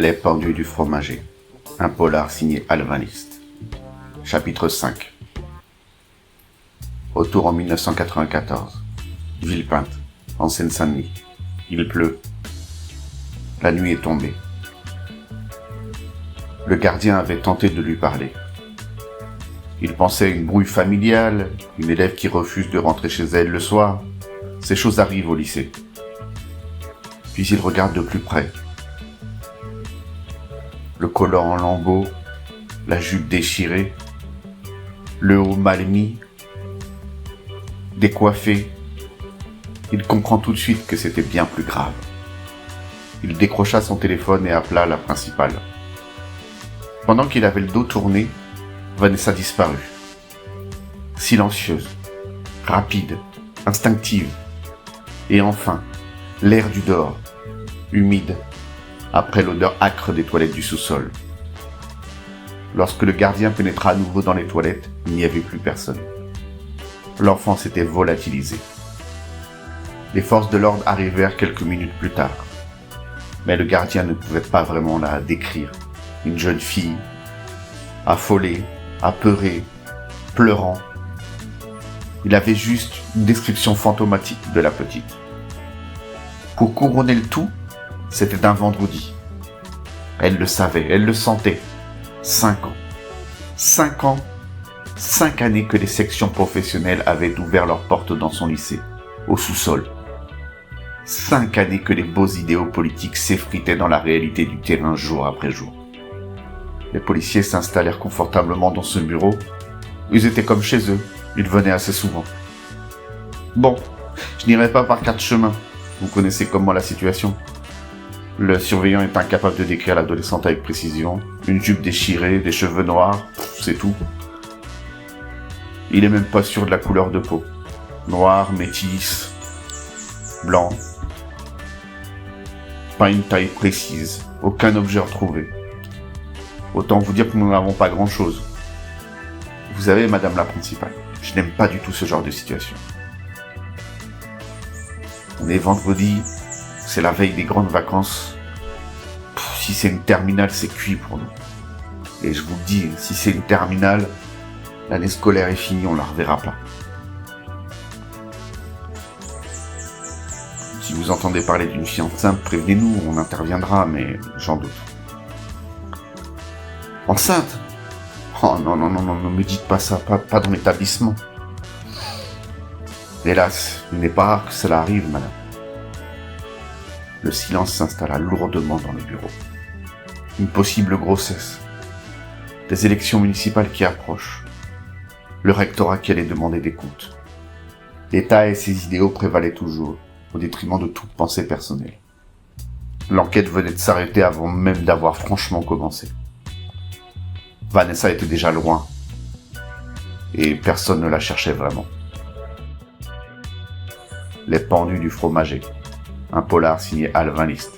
Les pendus du fromager. Un polar signé Alvin List. Chapitre 5. Retour en 1994. Villepinte, en Seine-Saint-Denis. Il pleut. La nuit est tombée. Le gardien avait tenté de lui parler. Il pensait à une brouille familiale, une élève qui refuse de rentrer chez elle le soir. Ces choses arrivent au lycée. Puis il regarde de plus près. Le collant en lambeaux, la jupe déchirée, le haut mal mis, décoiffé. Il comprend tout de suite que c'était bien plus grave. Il décrocha son téléphone et appela la principale. Pendant qu'il avait le dos tourné, Vanessa disparut. Silencieuse, rapide, instinctive. Et enfin, l'air du dehors, humide, après l'odeur âcre des toilettes du sous-sol. Lorsque le gardien pénétra à nouveau dans les toilettes, il n'y avait plus personne. L'enfant s'était volatilisé. Les forces de l'ordre arrivèrent quelques minutes plus tard. Mais le gardien ne pouvait pas vraiment la décrire. Une jeune fille, affolée, apeurée, pleurant. Il avait juste une description fantomatique de la petite. Pour couronner le tout, c'était un vendredi. Elle le savait, elle le sentait. 5 ans. 5 ans, 5 années que les sections professionnelles avaient ouvert leurs portes dans son lycée, au sous-sol. 5 années que les beaux idéaux politiques s'effritaient dans la réalité du terrain jour après jour. Les policiers s'installèrent confortablement dans ce bureau. Ils étaient comme chez eux, ils venaient assez souvent. Bon, je n'irai pas par 4 chemins. Vous connaissez comment la situation. Le surveillant est incapable de décrire l'adolescente avec précision. Une jupe déchirée, des cheveux noirs, c'est tout. Il est même pas sûr de la couleur de peau. Noir, métisse, blanc. Pas une taille précise, aucun objet retrouvé. Autant vous dire que nous n'avons pas grand-chose. Vous savez, madame la principale, je n'aime pas du tout ce genre de situation. On est vendredi, c'est la veille des grandes vacances. Si c'est une terminale, c'est cuit pour nous. Et je vous le dis, si c'est une terminale, l'année scolaire est finie, on la reverra pas. Si vous entendez parler d'une fille enceinte, prévenez-nous, on interviendra, mais j'en doute. Enceinte ? Oh non, ne me dites pas ça, pas dans l'établissement. Hélas, il n'est pas rare que cela arrive, madame. Le silence s'installa lourdement dans le bureau. Une possible grossesse. Des élections municipales qui approchent. Le rectorat qui allait demander des comptes. L'État et ses idéaux prévalaient toujours, au détriment de toute pensée personnelle. L'enquête venait de s'arrêter avant même d'avoir franchement commencé. Vanessa était déjà loin. Et personne ne la cherchait vraiment. Les pendus du fromager. Un polar signé Alvin List.